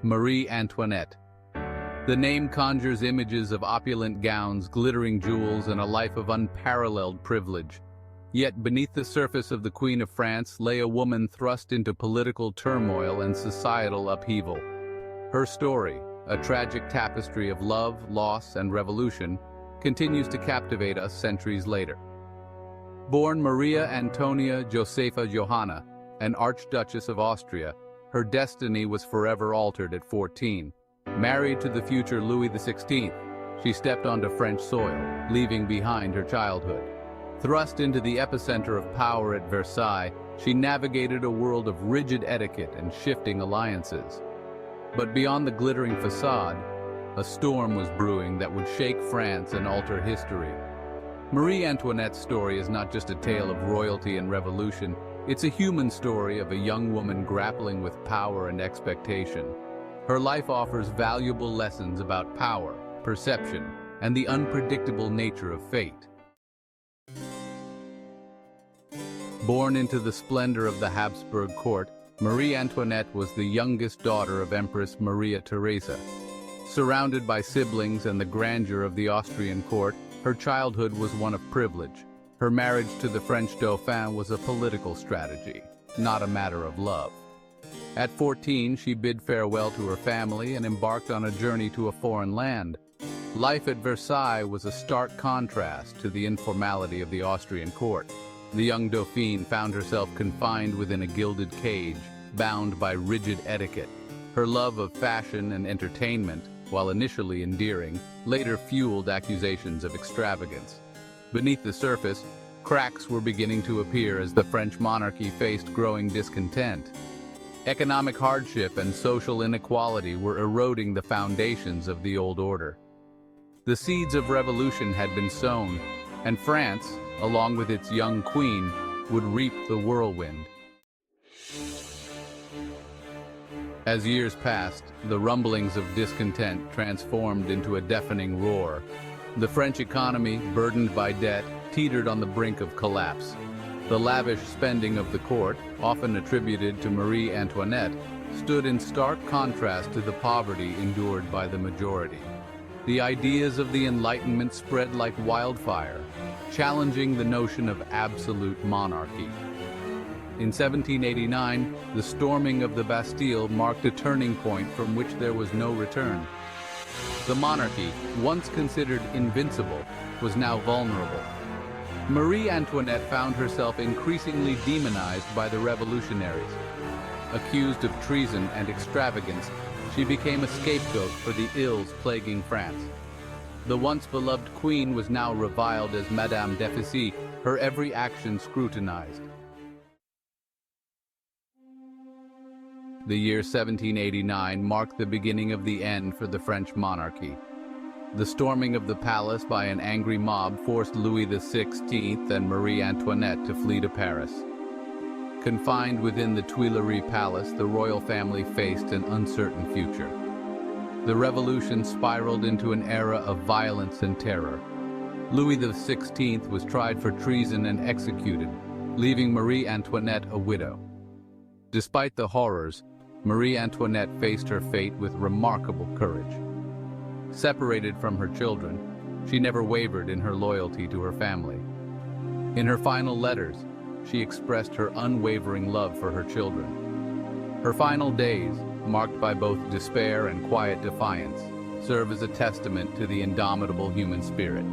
Marie Antoinette. The name conjures images of opulent gowns, glittering jewels, and a life of unparalleled privilege. Yet beneath the surface of the Queen of France lay a woman thrust into political turmoil and societal upheaval. Her story, a tragic tapestry of love, loss, and revolution, continues to captivate us centuries later. Born Maria Antonia Josepha Johanna, an Archduchess of Austria, her destiny was forever altered at 14. Married to the future Louis XVI, she stepped onto French soil, leaving behind her childhood. Thrust into the epicenter of power at Versailles, she navigated a world of rigid etiquette and shifting alliances. But beyond the glittering facade, a storm was brewing that would shake France and alter history. Marie Antoinette's story is not just a tale of royalty and revolution, it's a human story of a young woman grappling with power and expectation. Her life offers valuable lessons about power, perception, and the unpredictable nature of fate. Born into the splendor of the Habsburg court, Marie Antoinette was the youngest daughter of Empress Maria Theresa. Surrounded by siblings and the grandeur of the Austrian court, her childhood was one of privilege. Her marriage to the French Dauphin was a political strategy, not a matter of love. At 14, she bid farewell to her family and embarked on a journey to a foreign land. Life at Versailles was a stark contrast to the informality of the Austrian court. The young Dauphine found herself confined within a gilded cage, bound by rigid etiquette. Her love of fashion and entertainment, while initially endearing, later fueled accusations of extravagance. Beneath the surface, cracks were beginning to appear as the French monarchy faced growing discontent. Economic hardship and social inequality were eroding the foundations of the old order. The seeds of revolution had been sown, and France, along with its young queen, would reap the whirlwind. As years passed, the rumblings of discontent transformed into a deafening roar. The French economy, burdened by debt, teetered on the brink of collapse. The lavish spending of the court, often attributed to Marie Antoinette, stood in stark contrast to the poverty endured by the majority. The ideas of the Enlightenment spread like wildfire, challenging the notion of absolute monarchy. In 1789, the storming of the Bastille marked a turning point from which there was no return. The monarchy, once considered invincible, was now vulnerable. Marie Antoinette found herself increasingly demonized by the revolutionaries. Accused of treason and extravagance, she became a scapegoat for the ills plaguing France. The once beloved queen was now reviled as Madame Déficit, her every action scrutinized. The year 1789 marked the beginning of the end for the French monarchy. The storming of the palace by an angry mob forced Louis XVI and Marie Antoinette to flee to Paris. Confined within the Tuileries Palace, the royal family faced an uncertain future. The revolution spiraled into an era of violence and terror. Louis XVI was tried for treason and executed, leaving Marie Antoinette a widow. Despite the horrors, Marie Antoinette faced her fate with remarkable courage. Separated from her children, she never wavered in her loyalty to her family. In her final letters, she expressed her unwavering love for her children. Her final days, marked by both despair and quiet defiance, serve as a testament to the indomitable human spirit.